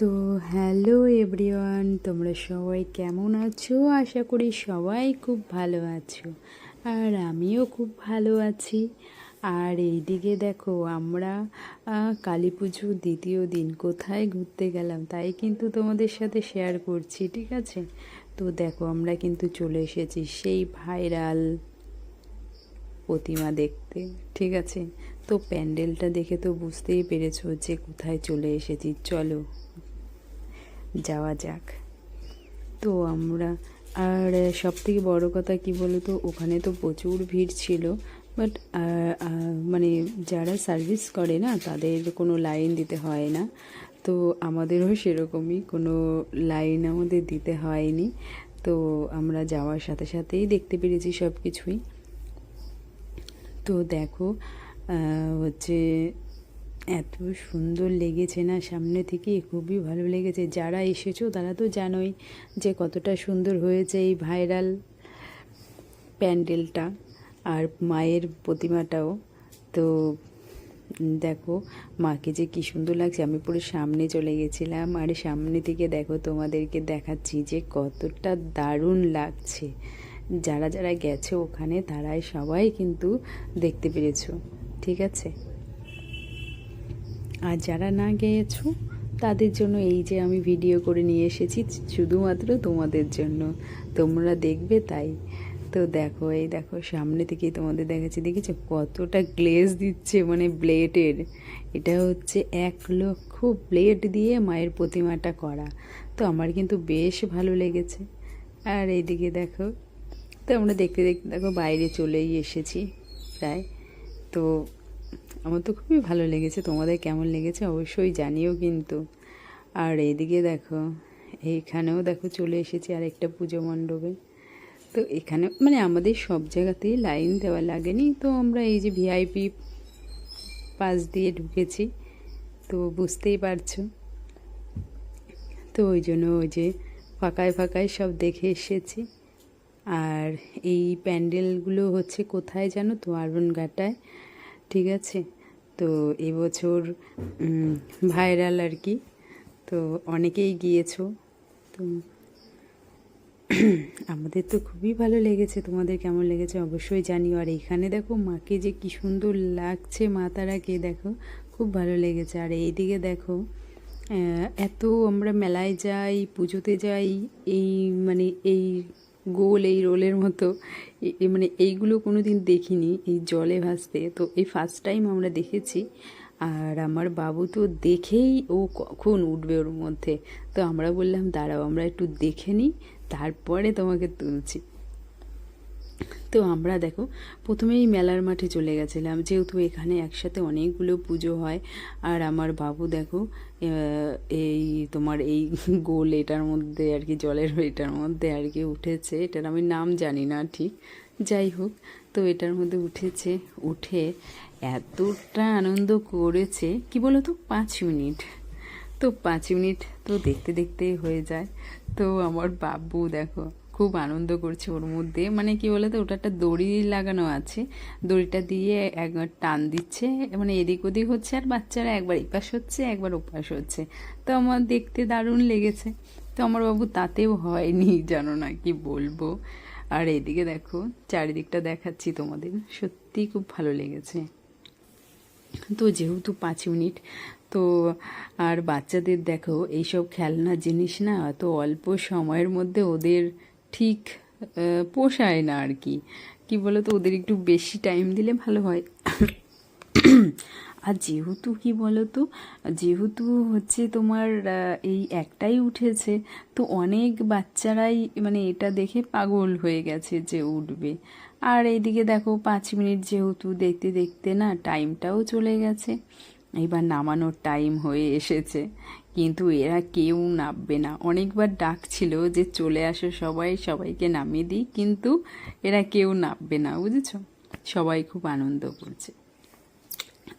তো hello everyone, তোমরা সবাই কেমন আছো? আশা করি সবাই খুব ভালো আছো, আর আমিও খুব ভালো আছি। আর এইদিকে দেখো, আমরা কালী পুজো দ্বিতীয় দিন কোথায় ঘুরতে গেলাম তাই কিন্তু তোমাদের সাথে শেয়ার করছি, ঠিক আছে? তো দেখো, আমরা কিন্তু চলে এসেছি সেই ভাইরাল প্রতিমা দেখতে, ঠিক আছে? তো প্যান্ডেলটা দেখে তো বুঝতেই পেরেছো যে কোথায় চলে এসেছি। চলো যাওয়া যাক। তো আমরা, আর সব থেকে বড়ো কথা কি বলো তো, ওখানে তো প্রচুর ভিড় ছিল, বাট মানে যারা সার্ভিস করে না তাদের কোনো লাইন দিতে হয় না। তো আমাদেরও সেরকমই কোনো লাইন আমাদের দিতে হয়নি। তো আমরা যাওয়ার সাথে সাথেই দেখতে পেরেছি সব কিছুই। তো দেখো, হচ্ছে এত সুন্দর লেগেছে না, সামনে থেকে খুবই ভালো লেগেছে। যারা এসেছো তারা তো জানোই যে কতটা সুন্দর হয়েছে এই ভাইরাল প্যান্ডেলটা, আর মায়ের প্রতিমাটাও। তো দেখো, মাকে যে কী সুন্দর লাগছে। আমি পুরো সামনে চলে গেছিলাম, আর সামনে থেকে দেখো তোমাদেরকে দেখাচ্ছি যে কতটা দারুণ লাগছে। যারা যারা গেছে ওখানে তারাই সবাই কিন্তু দেখতে পেরেছো, ঠিক আছে? আর যারা না গিয়েছো তাদের জন্য এই যে আমি ভিডিও করে নিয়ে এসেছি, শুধুমাত্র তোমাদের জন্য, তোমরা দেখবে তাই। তো দেখো, এই দেখো সামনে থেকেই তোমাদের দেখাচ্ছি, দেখেছো কতটা গ্লেজ দিচ্ছে, মানে ব্লেডের। এটা হচ্ছে 1,00,000 ব্লেড দিয়ে মায়ের প্রতিমাটা করা। তো আমার কিন্তু বেশ ভালো লেগেছে। আর এইদিকে দেখো, তো আমরা দেখতে দেখতে দেখো বাইরে চলেই এসেছি প্রায়। তো আমার তো খুবই ভালো লেগেছে, তোমাদের কেমন লেগেছে অবশ্যই জানিও কিন্তু। আর এইদিকে দেখো, এইখানেও দেখো চলে এসেছি আর একটা পুজো মণ্ডপে। তো এখানে মানে আমাদের সব জায়গাতেই লাইন দেওয়া লাগেনি, তো আমরা এই যে ভিআইপি পাস দিয়ে ঢুকেছি, তো বুঝতেই পারছো। তো ওই জন্য ওই যে ফাঁকায় ফাঁকায় সব দেখে এসেছি। আর এই প্যান্ডেলগুলো হচ্ছে কোথায় জানো তো? আরবনঘাটায়, ঠিক আছে? তো এবছর ভাইরাল আর কি, তো অনেকেই গিয়েছো। তো আমাদের তো খুবই ভালো লেগেছে, তোমাদের কেমন লেগেছে অবশ্যই জানিও। আর এইখানে দেখো মাকে যে কী সুন্দর লাগছে, মা তারাকে দেখো, খুব ভালো লেগেছে। আর এইদিকে দেখো, এত আমরা মেলায় যাই, পুজোতে যাই, এই মানে এই গোল এই রোলের মতো মানে এইগুলো কোনো দিন দেখিনি, এই জলে ভাসতে। তো এই ফার্স্ট টাইম আমরা দেখেছি। আর আমার বাবু তো দেখেই ও কখন উঠবে ওর মধ্যে। তো আমরা বললাম দাঁড়াও আমরা একটু দেখে নিই, তারপরে তোমাকে তুলছি। তো আমরা দেখো প্রথমেই মেলার মাঠে চলে গেছিলাম, যেহেতু এখানে একসাথে অনেকগুলো পুজো হয়। আর আমার বাবু দেখো, এই তোমার এই গোল এটার মধ্যে আর কি, জলের এটার মধ্যে আর কি উঠেছে। এটার আমি নাম জানি না ঠিক, যাই হোক। তো এটার মধ্যে উঠেছে, উঠে এতটা আনন্দ করেছে কি বলো তো, 5 মিনিট। তো 5 মিনিট তো দেখতে দেখতেই হয়ে যায়। তো আমার বাবু দেখো খুব আনন্দ করছে ওর মধ্যে, মানে কি বলে তো, ওটা একটা দড়ি লাগানো আছে, দড়িটা দিয়ে একবার টান দিচ্ছে, মানে এদিক ওদিক হচ্ছে, আর বাচ্চারা একবার এপাশ হচ্ছে একবার ওপাশ হচ্ছে। তো আমার দেখতে দারুণ লেগেছে। তো আমার বাবু তাতেও হয়নি, জানো না কি বলবো। আর এদিকে দেখো চারিদিকটা দেখাচ্ছি তোমাদের, সত্যি খুব ভালো লেগেছে। তো যেহেতু 5 মিনিট, তো আর বাচ্চাদের দেখো এইসব খেলনা জিনিস না, তো অল্প সময়ের মধ্যে ওদের ঠিক পোষায় না আর কি। কি বলো তো, ওদের একটু বেশি টাইম দিলে ভালো হয়। আর যেহেতু কি বলো তো, যেহেতু হচ্ছে তোমার এই একটাই উঠেছে, তো অনেক বাচ্চারাই মানে এটা দেখে পাগল হয়ে গেছে যে উঠবে। আর এইদিকে দেখো 5 মিনিট যেহেতু, দেখতে দেখতে না টাইমটাও চলে গেছে, এবার নামানোর টাইম হয়ে এসেছে। কিন্তু এরা কেউ নামবে না, অনেকবার ডাকছিল যে চলে আসো সবাই, সবাইকে নামিয়ে দিই, কিন্তু এরা কেউ নামবে না, বুঝেছো? সবাই খুব আনন্দ করছে।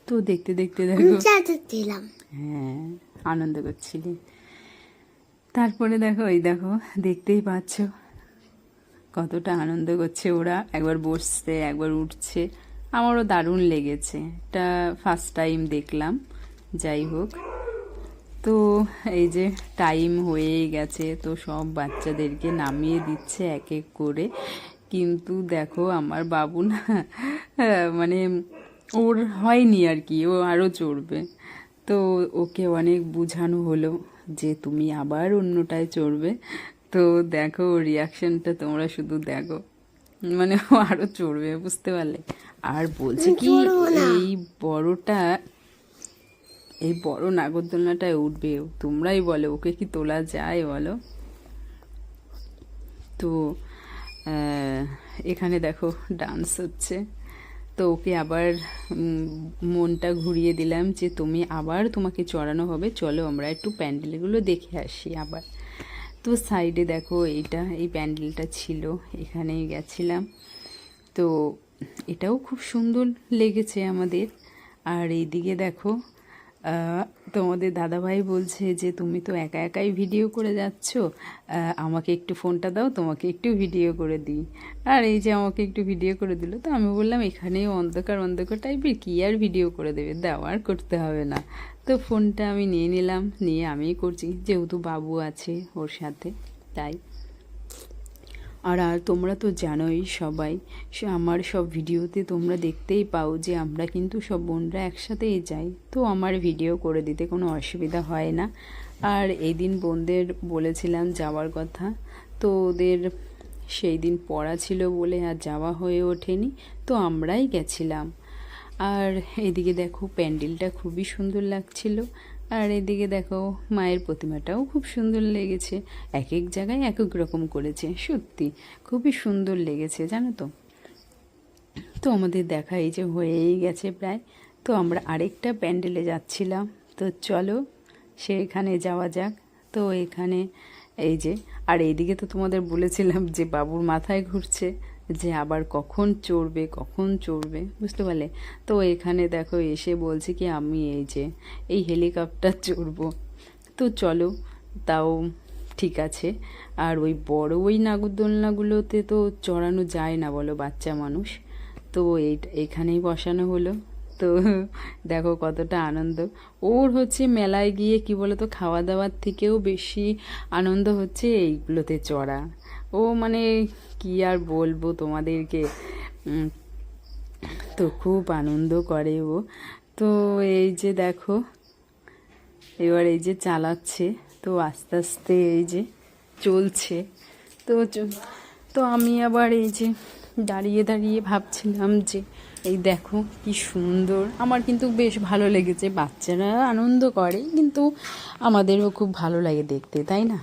তো দেখতে দেখতে দেখো, হ্যাঁ আনন্দ করছিলি। তারপরে দেখো, এই দেখো দেখতেই পাচ্ছ কতটা আনন্দ করছে ওরা, একবার বসছে একবার উঠছে। আমারও দারুণ লেগেছে, এটা ফার্স্ট টাইম দেখলাম, যাই হোক। তো এই যে টাইম হয়েই গেছে, তো সব বাচ্চাদেরকে নামিয়ে দিচ্ছে এক এক করে। কিন্তু দেখো আমার বাবু না মানে ওর হয়নি আর কি, ও আরও চড়বে। তো ওকে অনেক বোঝানো হলো যে তুমি আবার অন্যটায় চড়বে। তো দেখো ওর রিয়াকশনটা তোমরা শুধু দেখো, মানে ও আরও চড়বে, বুঝতে পারলে। আর বলছে কি বড়টা এই বড় নাগরদোলনাটায় উঠবে, তোমরাই বলো ওকে কি তোলা যায় বলো। তো এখানে দেখো ডান্স হচ্ছে। তো ওকে আবার মনটা ঘুরিয়ে দিলাম যে তুমি আবার তোমাকে চড়ানো হবে, চলো আমরা একটু প্যান্ডেলগুলো দেখে আসি আবার। তো সাইডে দেখো এই প্যান্ডেলটা ছিল, এখানেই গেছিলাম। তো এটাও খুব সুন্দর লেগেছে আমাদের। আর এইদিকে দেখো তোমাদের দাদাভাই বলছে যে তুমি তো একা একাই ভিডিও করে যাচ্ছ, আমাকে একটু ফোনটা দাও, তোমাকে একটু ভিডিও করে দিই। আর এই যে আমাকে একটু ভিডিও করে দিল। তো আমি বললাম এখানেও অন্ধকার অন্ধকার টাইপের, কী আর ভিডিও করে দেবে, দাও আর করতে হবে না। তো ফোনটা আমি নিয়ে নিলাম, নিয়ে আমিই করছি, যেহেতু বাবু আছে ওর সাথে, তাই। আর তোমরা তো জানোই সবাই, আমার সব ভিডিওতে তোমরা দেখতেই পাও যে আমরা কিন্তু সব বোনরা একসাথেই যাই। তো আমার ভিডিও করে দিতে কোনো অসুবিধা হয় না। আর এই দিন বোনদের বলেছিলাম যাওয়ার কথা, তো ওদের সেই দিন পড়া ছিল বলে আর যাওয়া হয়ে ওঠেনি, তো আমরাই গেছিলাম। আর এদিকে দেখো প্যান্ডেলটা খুবই সুন্দর লাগছিল। আর এদিকে দেখো মায়ের প্রতিমাটাও খুব সুন্দর লেগেছে, এক এক জায়গায় এক এক রকম করেছে, সত্যি খুবই সুন্দর লেগেছে জানো তো। তো আমাদের দেখা এই যে হয়েই গেছে প্রায়। তো আমরা আরেকটা প্যান্ডেলে যাচ্ছিলাম, তো চলো সেখানে যাওয়া যাক। তো এখানে এই যে, আর এইদিকে তো তোমাদের বলেছিলাম যে বাবুর মাথায় ঘুরছে যে আবার কখন চড়বে কখন চড়বে, বুঝতে পারলে। তো এখানে দেখো এসে বলছে কি আমি এই যে এই হেলিকপ্টার চড়বো। তো চলো, তাও ঠিক আছে। আর ওই বড় ওই নাগরদোলনাগুলোতে তো চড়ানো যায় না বলো, বাচ্চা মানুষ। তো এইখানেই বসানো হলো। তো দেখো কতটা আনন্দ ওর হচ্ছে। মেলায় গিয়ে কি বলতো, খাওয়া দাওয়ার থেকেও বেশি আনন্দ হচ্ছে এইগুলোতে চড়া। ও মানে কি আর বলবো তোমাদেরকে, তো খুব আনন্দ করে ও। তো এই যে দেখো এবার এই যে চালাচ্ছে, তো আস্তে আস্তে এই যে চলছে। তো তো আমি আবার এই যে দাঁড়িয়ে দাঁড়িয়ে ভাবছিলাম যে এই দেখো কি সুন্দর। আমার কিন্তু বেশ ভালো লেগেছে, বাচ্চারা আনন্দ করে কিন্তু আমাদেরও খুব ভালো লাগে দেখতে, তাই না?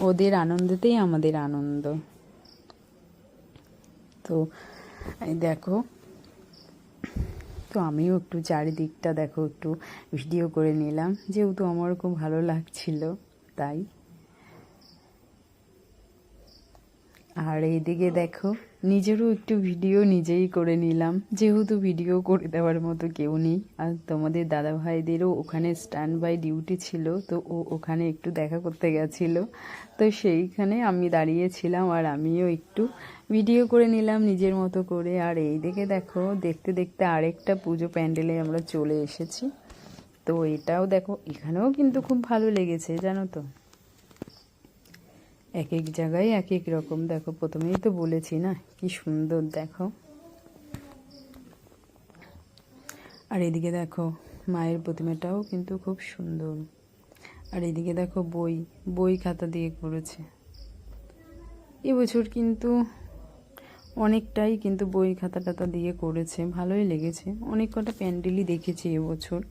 ওদের আনন্দেতেই আমাদের আনন্দ। তো এই দেখো, তো আমিও একটু চারিদিকটা দেখো একটু ভিডিও করে নিলাম, যেহেতু আমার খুব ভালো লাগছিল তাই। আর এইদিকে দেখো নিজেরও একটু ভিডিও নিজেই করে নিলাম, যেহেতু ভিডিও করে দেওয়ার মতো কেউ নেই। আর তোমাদের দাদা ভাইদেরও ওখানে স্ট্যান্ড বাই ডিউটি ছিল, তো ও ওখানে একটু দেখা করতে গেছিলো, তো সেইখানে আমি দাঁড়িয়েছিলাম আর আমিও একটু ভিডিও করে নিলাম নিজের মতো করে। আর এইদিকে দেখো দেখতে দেখতে আরেকটা পুজো প্যান্ডেলে আমরা চলে এসেছি। তো এটাও দেখো, এখানেও কিন্তু খুব ভালো লেগেছে জানো তো। এক এক জায়গায় এক এক রকম, দেখো প্রথমেই তো বলেছি না কি সুন্দর দেখো। আর এদিকে দেখো মায়ের প্রতিমাটাও কিন্তু খুব সুন্দর। আর এদিকে দেখো বই খাতা দিয়ে করেছে এবছর, কিন্তু অনেকটাই কিন্তু বই খাতা টাতা দিয়ে করেছে, ভালোই লেগেছে। অনেক কটা প্যান্ডেলই দেখেছি এবছর।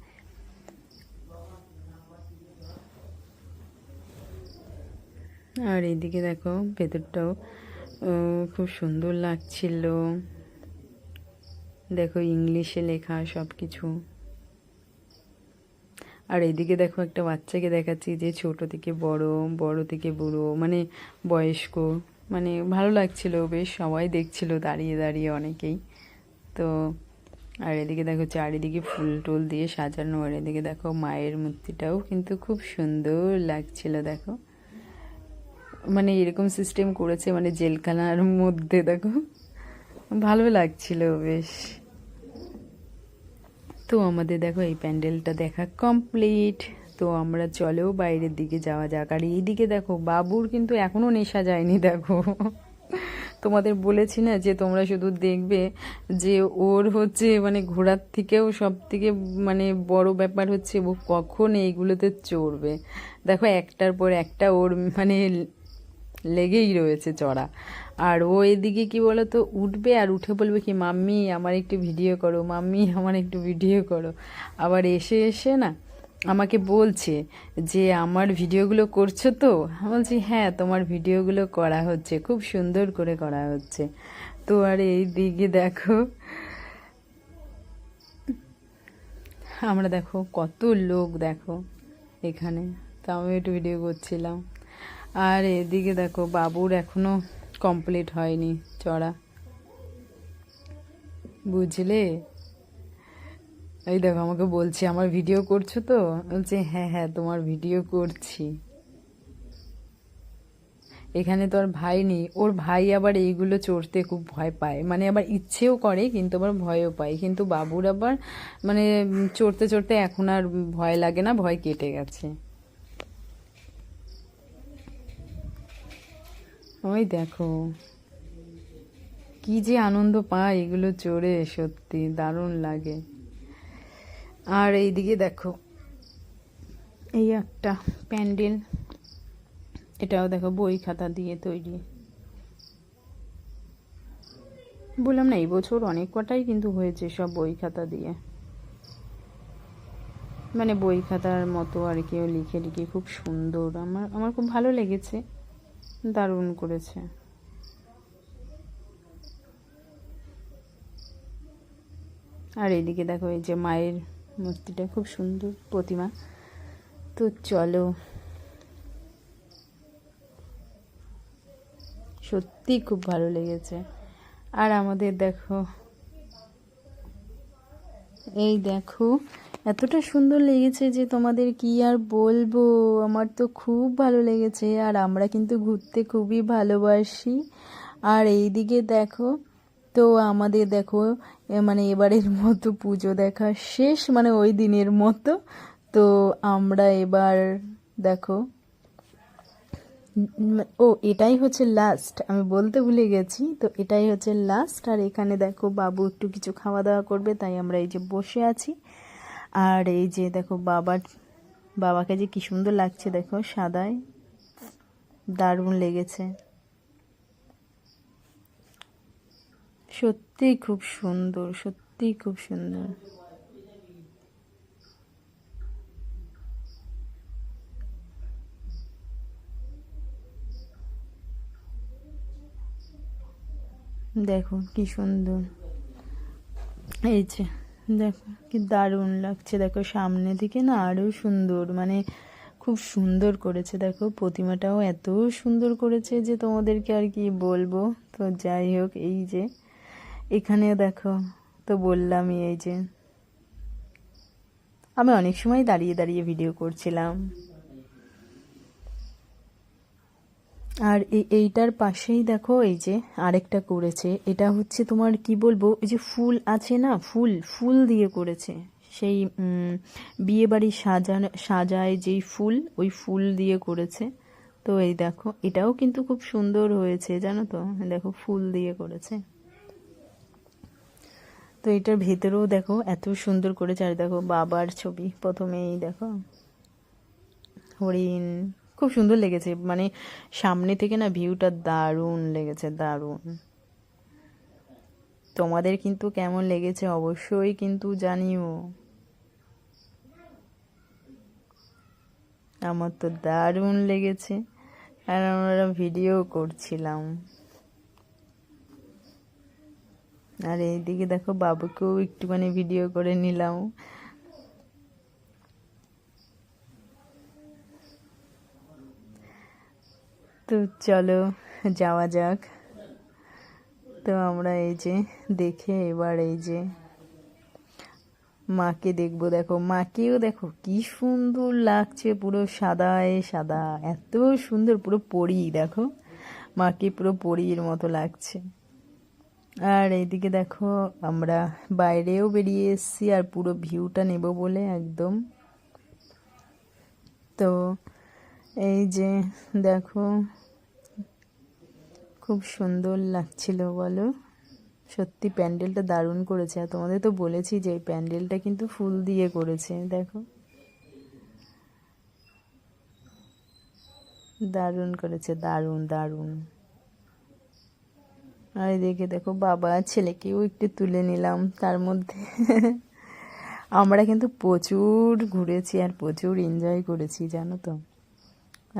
আর এইদিকে দেখো ভেতরটাও খুব সুন্দর লাগছিল, দেখো ইংলিশে লেখা সব কিছু। আর এইদিকে দেখো একটা বাচ্চাকে দেখাচ্ছি যে ছোট থেকে বড়, বড় থেকে বুড়ো, মানে বয়স্ক, মানে ভালো লাগছিল বেশ, সবাই দেখছিল দাঁড়িয়ে দাঁড়িয়ে অনেকেই। তো আর এদিকে দেখো চারিদিকে ফুল টুল দিয়ে সাজানো। আর এদিকে দেখো মায়ের মূর্তিটাও কিন্তু খুব সুন্দর লাগছিল দেখো, মানে এরকম সিস্টেম করেছে মানে জেলখানার মধ্যে, দেখো ভালো লাগছিল বেশ। তো আমাদের দেখো এই প্যান্ডেলটা দেখা কমপ্লিট। তো তো আমরা চলেও বাইরের দিকে যাওয়া যাক। আর এইদিকে দেখো বাবুর কিন্তু এখনো নেশা যায়নি দেখো। তোমাদের বলেছি না যে তোমরা শুধু দেখবে যে ওর হচ্ছে মানে ঘোড়ার থেকেও সব থেকে মানে বড় ব্যাপার হচ্ছে ও কখন এইগুলোতে চড়বে। দেখো একটার পর একটা ওর মানে লেগেই রয়েছে চড়া। আর ও এদিকে কি বলো তো উঠবে আর উঠে বলবে কি মাম্মি আমার একটু ভিডিও করো, মাম্মি আমার একটু ভিডিও করো। আবার এসে এসে না আমাকে বলছে যে আমার ভিডিওগুলো করছো তো। আমি বলছি হ্যাঁ তোমার ভিডিওগুলো করা হচ্ছে, খুব সুন্দর করে করা হচ্ছে। তো আর এই দিকে দেখো আমরা দেখো কত লোক দেখো এখানে, তো আমি একটু ভিডিও করছিলাম। আর এদিকে দেখো বাবুর এখনো কমপ্লিট হয়নি চড়া, বুঝলে। এই দেখো আমাকে বলছে আমার ভিডিও করছো তো, বলছে হ্যাঁ হ্যাঁ তোমার ভিডিও করছি। এখানে তো আর ভাই নেই, ওর ভাই আবার এইগুলো চড়তে খুব ভয় পায়, মানে আবার ইচ্ছেও করে কিন্তু আবার ভয়ও পায়। কিন্তু বাবুর আবার মানে চড়তে চড়তে এখন আর ভয় লাগে না, ভয় কেটে গেছে। ওই দেখো কি যে আনন্দ পায় এগুলো চড়ে, সত্যি দারুণ লাগে। আর এইদিকে দেখো এই একটা প্যান্ডেল, এটাও দেখো বই খাতা দিয়ে তৈরি। বললাম না এই বছর অনেক কটাই কিন্তু হয়েছে সব বই খাতা দিয়ে, মানে বই খাতার মতো আর কেউ লিখে লিখে খুব সুন্দর, আমার আমার খুব ভালো লেগেছে, দারুণ করেছে। আর এইদিকে দেখো এই যে মায়ের মূর্তিটা খুব সুন্দর প্রতিমা। তো চলো, সত্যি খুব ভালো লেগেছে। আর আমাদের দেখো এই দেখো এতটা সুন্দর লেগেছে যে তোমাদের কি আর বলবো, আমার তো খুব ভালো লেগেছে। আর আমরা কিন্তু ঘুরতে খুবই ভালোবাসি। আর এইদিকে দেখো তো আমাদের দেখো মানে এবারের মতো পুজো দেখা শেষ, মানে ওই দিনের মতো। তো আমরা এবার দেখো ও এটাই হচ্ছে লাস্ট, আমি বলতে ভুলে গেছি, তো এটাই হচ্ছে লাস্ট। আর এখানে দেখো বাবু একটু কিছু খাওয়া দাওয়া করবে, তাই আমরা এই যে বসে আছি। আর এই যে দেখো বাবাকে যে কি সুন্দর লাগছে দেখো সাদায়, দারুণ লেগেছে, সত্যি খুব সুন্দর, সত্যি খুব সুন্দর। দেখো কি সুন্দর, এই যে দেখো কি দারুণ লাগছে। দেখো সামনে দিকে না আরো সুন্দর, মানে খুব সুন্দর করেছে। দেখো প্রতিমাটাও এত সুন্দর করেছে যে তোমাদেরকে আর কি বলবো। তো যাই হোক এই যে এখানে দেখো, তো বললামই এই যে আমি অনেক সময় দাঁড়িয়ে দাঁড়িয়ে ভিডিও করছিলাম। আর এইটার পাশেই দেখো এই যে আরেকটা করেছে, এটা হচ্ছে তোমার কি বলবো, এই যে ফুল আছে না, ফুল ফুল দিয়ে করেছে, সেই বিয়ে বাড়ি সাজায় যেই ফুল, ওই ফুল দিয়ে করেছে। তো এই দেখো এটাও কিন্তু খুব সুন্দর হয়েছে জানো তো, দেখো ফুল দিয়ে করেছে। তো এটার ভেতরেও দেখো এত সুন্দর করেছে। আর দেখো বাবার ছবি প্রথমেই দেখো হরিণ, খুব সুন্দর লেগেছে, মানে সামনে থেকে না ভিউটা দারুণ লেগেছে, দারুণ। তোমাদের কিন্তু কেমন লেগেছে অবশ্যই কিন্তু জানিও। আমার তো দারুণ লেগেছে, আর আমরা ভিডিও করছিলাম। আর এইদিকে দেখো বাবুকেও একটুখানি ভিডিও করে নিলাম। তো চলো যাওয়া যাক। তো আমরা এই যে দেখে এবার এই যে মাকে দেখবো। দেখো মাকেও দেখো কি সুন্দর লাগছে, পুরো সাদায় সাদা, এত সুন্দর, পুরো পরী। দেখো মাকে পুরো পরীর মতো লাগছে। আর এইদিকে দেখো আমরা বাইরেও বেরিয়ে এসেছি, আর পুরো ভিউটা নেব বলে একদম তো এই যে দেখো, খুব সুন্দর লাগছিল বলো। সত্যি প্যান্ডেলটা দারুণ করেছে। আর তোমাদের তো বলেছি যে এই প্যান্ডেলটা কিন্তু ফুল দিয়ে করেছে, দেখো দারুণ করেছে, দারুণ দারুণ। আর এদিকে দেখো বাবা আর ছেলেকেও একটু তুলে নিলাম তার মধ্যে। আমরা কিন্তু প্রচুর ঘুরেছি আর প্রচুর এনজয় করেছি, জানো তো।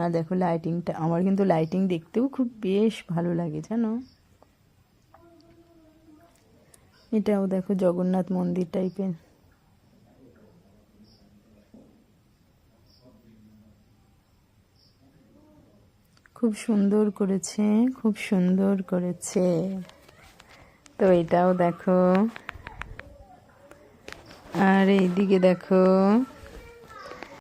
আর দেখো লাইটিংটা, আমার কিন্তু লাইটিং দেখতেও খুব বেশ ভালো লাগে জানো। এটাও দেখো জগন্নাথ মন্দির টাইপের। খুব সুন্দর করেছে, খুব সুন্দর করেছে। তো এটাও দেখো, আর এইদিকে দেখো